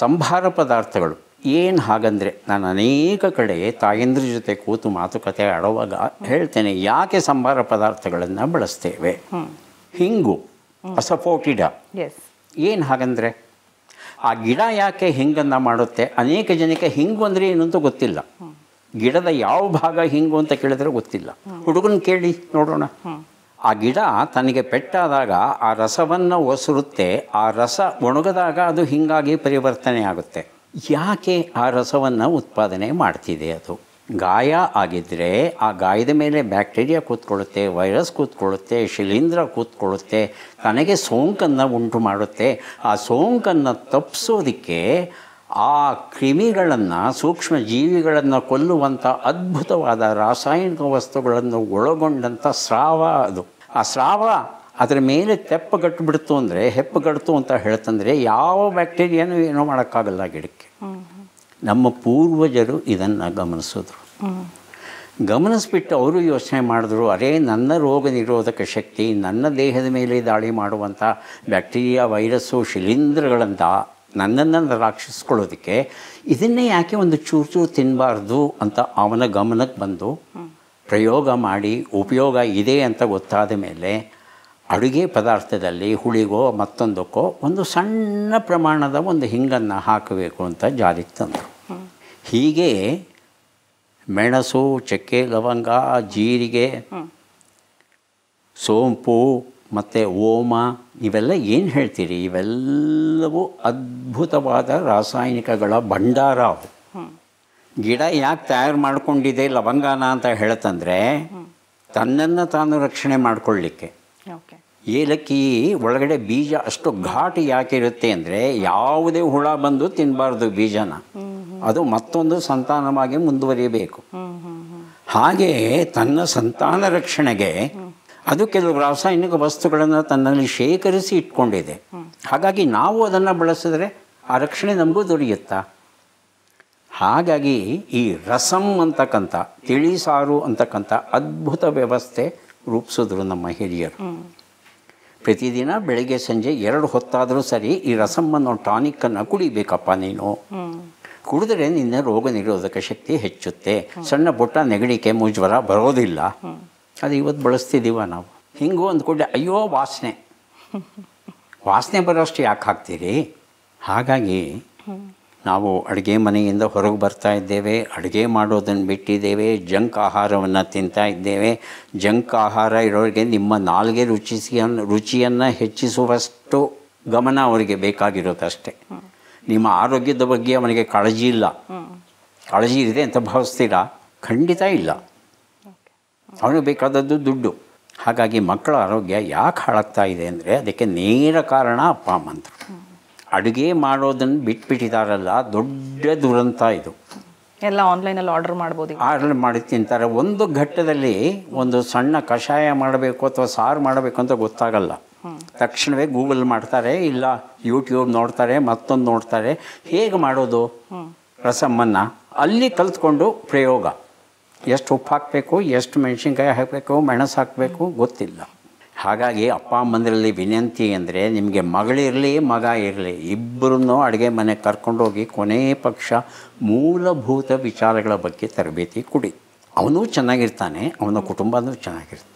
ಸಂಭಾರ ಪದಾರ್ಥಗಳು ಏನು ಹಾಗಂದರೆ ನಾನು ಅನೇಕ ಕಡೆ ತಾಯಂದ್ರ ಜೊತೆ ಕೂತು ಮಾತುಕತೆ ಆಡುವಾಗ ಹೇಳ್ತೇನೆ, ಯಾಕೆ ಸಂಭಾರ ಪದಾರ್ಥಗಳನ್ನು ಬಳಸ್ತೇವೆ. ಹಿಂಗು ಅಸಫೋಟಿಡ ಏನು ಹಾಗಂದರೆ ಆ ಗಿಡ ಯಾಕೆ ಹಿಂಗನ್ನು ಮಾಡುತ್ತೆ? ಅನೇಕ ಜನಕ್ಕೆ ಹಿಂಗು ಅಂದರೆ ಏನು ಅಂತ ಗೊತ್ತಿಲ್ಲ. ಗಿಡದ ಯಾವ ಭಾಗ ಹಿಂಗು ಅಂತ ಕೇಳಿದ್ರೆ ಗೊತ್ತಿಲ್ಲ. ಹುಡುಗನ ಕೇಳಿ ನೋಡೋಣ. ಆ ಗಿಡ ತನಗೆ ಪೆಟ್ಟಾದಾಗ ಆ ರಸವನ್ನು ಒಸರುತ್ತೆ. ಆ ರಸ ಒಣಗಿದಾಗ ಅದು ಹಿಂಗಾಗಿ ಪರಿವರ್ತನೆ ಆಗುತ್ತೆ. ಯಾಕೆ ಆ ರಸವನ್ನು ಉತ್ಪಾದನೆ ಮಾಡ್ತಿದೆ? ಅದು ಗಾಯ ಆಗಿದ್ದರೆ ಆ ಗಾಯದ ಮೇಲೆ ಬ್ಯಾಕ್ಟೀರಿಯಾ ಕೂತ್ಕೊಳ್ಳುತ್ತೆ, ವೈರಸ್ ಕೂತ್ಕೊಳ್ಳುತ್ತೆ, ಶಿಲೀಂಧ್ರ ಕೂತ್ಕೊಳ್ಳುತ್ತೆ, ತನಗೆ ಸೋಂಕನ್ನು ಉಂಟು ಮಾಡುತ್ತೆ. ಆ ಸೋಂಕನ್ನು ತಪ್ಪಿಸೋದಕ್ಕೆ ಆ ಕ್ರಿಮಿಗಳನ್ನು, ಸೂಕ್ಷ್ಮ ಜೀವಿಗಳನ್ನು ಕೊಲ್ಲುವಂಥ ಅದ್ಭುತವಾದ ರಾಸಾಯನಿಕ ವಸ್ತುಗಳನ್ನು ಒಳಗೊಂಡಂಥ ಸ್ರಾವ ಅದು. ಆ ಸ್ರಾವ ಅದರ ಮೇಲೆ ತೆಪ್ಪಗಟ್ಟಿಬಿಡ್ತು ಅಂದರೆ, ಹೆಪ್ಪಗಡ್ತು ಅಂತ ಹೇಳ್ತಂದರೆ ಯಾವ ಬ್ಯಾಕ್ಟೀರಿಯಾನೂ ಏನೋ ಮಾಡೋಕ್ಕಾಗಲ್ಲ ಗಿಡಕ್ಕೆ. ನಮ್ಮ ಪೂರ್ವಜರು ಇದನ್ನು ಗಮನಿಸಿದ್ರು. ಗಮನಿಸ್ಬಿಟ್ಟು ಅವರು ಯೋಚನೆ ಮಾಡಿದ್ರು, ಅರೇ ನನ್ನ ರೋಗ ನಿರೋಧಕ ಶಕ್ತಿ, ನನ್ನ ದೇಹದ ಮೇಲೆ ದಾಳಿ ಮಾಡುವಂಥ ಬ್ಯಾಕ್ಟೀರಿಯಾ, ವೈರಸ್ಸು, ಶಿಲೀಂಧ್ರಗಳಂತ ನನ್ನನ್ನು ರಕ್ಷಿಸ್ಕೊಳ್ಳೋದಕ್ಕೆ ಇದನ್ನೇ ಯಾಕೆ ಒಂದು ಚೂರು ಚೂರು ತಿನ್ನಬಾರ್ದು ಅಂತ ಅವನ ಗಮನಕ್ಕೆ ಬಂದು ಪ್ರಯೋಗ ಮಾಡಿ ಉಪಯೋಗ ಇದೆ ಅಂತ ಗೊತ್ತಾದ ಮೇಲೆ ಅಡುಗೆ ಪದಾರ್ಥದಲ್ಲಿ ಹುಳಿಗೋ ಮತ್ತೊಂದಕ್ಕೋ ಒಂದು ಸಣ್ಣ ಪ್ರಮಾಣದ ಒಂದು ಹಿಂಗನ್ನು ಹಾಕಬೇಕು ಅಂತ ಜಾರಿಗೆ ತಂದರು. ಹೀಗೆ ಮೆಣಸು, ಚಕ್ಕೆ, ಲವಂಗ, ಜೀರಿಗೆ, ಸೋಂಪು ಮತ್ತು ಓಮ ಇವೆಲ್ಲ ಏನು ಹೇಳ್ತೀರಿ, ಇವೆಲ್ಲವೂ ಅದ್ಭುತವಾದ ರಾಸಾಯನಿಕಗಳ ಭಂಡಾರ. ಅವು ಗಿಡ ಯಾಕೆ ತಯಾರು ಮಾಡಿಕೊಂಡಿದೆ ಲವಂಗಾನ ಅಂತ ಹೇಳ್ತಂದರೆ ತನ್ನನ್ನು ತಾನು ರಕ್ಷಣೆ ಮಾಡಿಕೊಳ್ಳಿಕ್ಕೆ. ಏಲಕ್ಕಿ ಒಳಗಡೆ ಬೀಜ ಅಷ್ಟು ಘಾಟು ಯಾಕಿರುತ್ತೆ ಅಂದರೆ ಯಾವುದೇ ಹುಳ ಬಂದು ತಿನ್ನಬಾರ್ದು ಬೀಜನ, ಅದು ಮತ್ತೊಂದು ಸಂತಾನವಾಗಿ ಮುಂದುವರಿಯಬೇಕು. ಹಾಗೆಯೇ ತನ್ನ ಸಂತಾನ ರಕ್ಷಣೆಗೆ ಅದು ಕೆಲವು ರಾಸಾಯನಿಕ ವಸ್ತುಗಳನ್ನು ತನ್ನಲ್ಲಿ ಶೇಖರಿಸಿ ಇಟ್ಕೊಂಡಿದೆ. ಹಾಗಾಗಿ ನಾವು ಅದನ್ನು ಬಳಸಿದ್ರೆ ಆ ರಕ್ಷಣೆ ನಮಗೂ ದೊರೆಯುತ್ತಾ. ಹಾಗಾಗಿ ಈ ರಸಂ ಅಂತಕ್ಕಂಥ ತಿಳಿಸಾರು ಅಂತಕ್ಕಂಥ ಅದ್ಭುತ ವ್ಯವಸ್ಥೆ ರೂಪಿಸಿದ್ರು ನಮ್ಮ ಹಿರಿಯರು. ಪ್ರತಿದಿನ ಬೆಳಗ್ಗೆ ಸಂಜೆ 2 ಹೊತ್ತಾದರೂ ಸರಿ ಈ ರಸಮ್ಮನ್ನು ಟಾನಿಕ್ಕನ್ನು ಕುಡಿಬೇಕಪ್ಪ ನೀನು. ಕುಡಿದ್ರೆ ನಿನ್ನ ರೋಗ ನಿರೋಧಕ ಶಕ್ತಿ ಹೆಚ್ಚುತ್ತೆ, ಸಣ್ಣ ಪುಟ್ಟ ನೆಗಡಿಕೆ, ಮುಜ್ವರ ಬರೋದಿಲ್ಲ. ಅದು ಇವತ್ತು ಬಳಸ್ತಿದ್ದೀವ ನಾವು. ಹಿಂಗೂ ಅಂದ್ಕೊಂಡೆ ಅಯ್ಯೋ ವಾಸನೆ ಬರೋಷ್ಟು ಯಾಕೆ ಹಾಕ್ತೀರಿ? ಹಾಗಾಗಿ ನಾವು ಅಡುಗೆ ಮನೆಯಿಂದ ಹೊರಗೆ ಬರ್ತಾ ಇದ್ದೇವೆ, ಅಡುಗೆ ಮಾಡೋದನ್ನು ಬಿಟ್ಟಿದ್ದೇವೆ, ಜಂಕ್ ಆಹಾರವನ್ನು ತಿಂತಾ ಇದ್ದೇವೆ. ಜಂಕ್ ಆಹಾರ ಇರೋರಿಗೆ ನಿಮ್ಮ ನಾಲ್ಗೆ ರುಚಿಯನ್ನು ಹೆಚ್ಚಿಸುವಷ್ಟು ಗಮನ ಅವರಿಗೆ ಬೇಕಾಗಿರೋದಷ್ಟೇ. ನಿಮ್ಮ ಆರೋಗ್ಯದ ಬಗ್ಗೆ ಅವನಿಗೆ ಕಾಳಜಿ ಇಲ್ಲ. ಕಾಳಜಿ ಇದೆ ಅಂತ ಭಾವಿಸ್ತೀರಾ? ಖಂಡಿತ ಇಲ್ಲ. ಅವನಿಗೆ ಬೇಕಾದದ್ದು ದುಡ್ಡು. ಹಾಗಾಗಿ ಮಕ್ಕಳ ಆರೋಗ್ಯ ಯಾಕೆ ಹಾಳಾಗ್ತಾ ಇದೆ ಅಂದರೆ ಅದಕ್ಕೆ ನೇರ ಕಾರಣ ಅಪ್ಪ ಅಮ್ಮಂತರು. ಅಡುಗೆ ಮಾಡೋದನ್ನು ಬಿಟ್ಬಿಟ್ಟಿದ್ದಾರಲ್ಲ, ದೊಡ್ಡ ದುರಂತ ಇದು. ಎಲ್ಲ ಆನ್ಲೈನಲ್ಲಿ ಆರ್ಡರ್ ಮಾಡಿ ತಿಂತಾರೆ. ಒಂದು ಘಟ್ಟದಲ್ಲಿ ಒಂದು ಸಣ್ಣ ಕಷಾಯ ಮಾಡಬೇಕು ಅಥವಾ ಸಾರು ಮಾಡಬೇಕು ಅಂತ ಗೊತ್ತಾಗಲ್ಲ. ತಕ್ಷಣವೇ ಗೂಗಲ್ ಮಾಡ್ತಾರೆ, ಇಲ್ಲ ಯೂಟ್ಯೂಬ್ ನೋಡ್ತಾರೆ, ಮತ್ತೊಂದು ನೋಡ್ತಾರೆ. ಹೇಗೆ ಮಾಡೋದು ರಸಮ್ಮನ್ನು ಅಲ್ಲಿ ಕಲಿತ್ಕೊಂಡು ಪ್ರಯೋಗ. ಎಷ್ಟು ಉಪ್ಪು ಹಾಕಬೇಕು, ಎಷ್ಟು ಮೆಣಸಿನ್ಕಾಯಿ ಹಾಕಬೇಕು, ಮೆಣಸು ಹಾಕಬೇಕು ಗೊತ್ತಿಲ್ಲ. ಹಾಗಾಗಿ ಅಪ್ಪ ಅಮ್ಮಂದರಲ್ಲಿ ವಿನಂತಿ ಅಂದರೆ ನಿಮಗೆ ಮಗಳಿರಲಿ ಮಗ ಇರಲಿ ಇಬ್ಬರನ್ನೂ ಅಡುಗೆ ಮನೆಗೆ ಕರ್ಕೊಂಡೋಗಿ ಕೊನೆಯ ಪಕ್ಷ ಮೂಲಭೂತ ವಿಚಾರಗಳ ಬಗ್ಗೆ ತರಬೇತಿ ಕೊಡಿ. ಅವನೂ ಚೆನ್ನಾಗಿರ್ತಾನೆ, ಅವನ ಕುಟುಂಬನೂ ಚೆನ್ನಾಗಿರ್ತಾನೆ.